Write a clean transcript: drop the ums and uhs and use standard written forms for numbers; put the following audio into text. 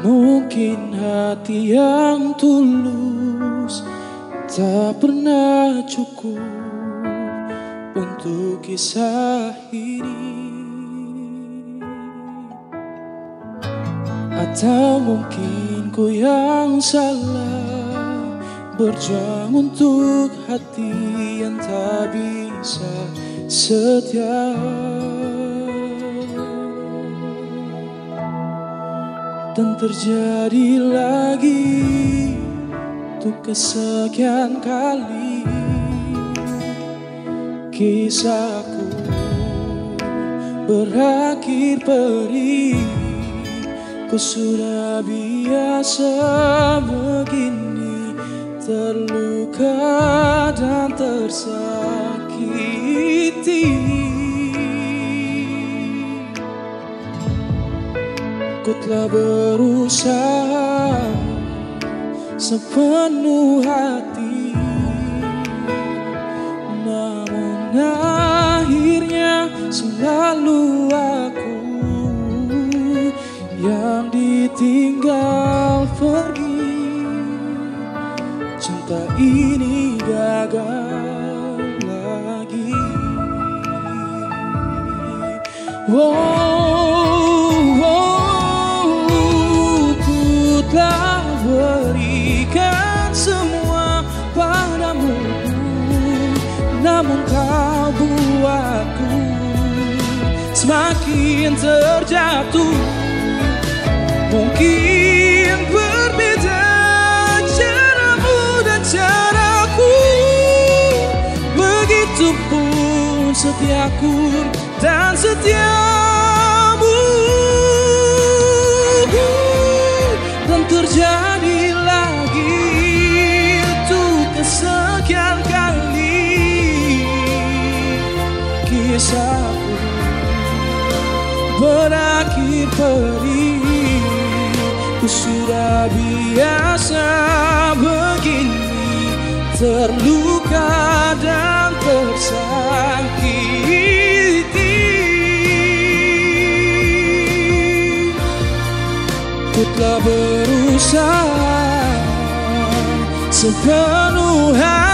Mungkin hati yang tulus tak pernah cukup untuk kisah ini, atau mungkin ku yang salah berjuang untuk hati yang tak bisa setia. Dan terjadi lagi untuk kesekian kali kisahku berakhir perih. Ku sudah biasa begini, terluka dan tersakiti. Ku telah berusaha sepenuh hati, namun akhirnya selalu aku yang ditinggal pergi. Cinta ini gagal lagi. Ku telah berikan semua padamu, namun kau buatku semakin terjatuh. Mungkin berbeda caramu dan caraku, begitupun setiaku dan setiamu. Dan terjadi lagi untuk kesekian kali kisahku berakhir perih. Ku sudah biasa begini, terluka dan tersakiti. Ku telah berusaha sepenuh hati,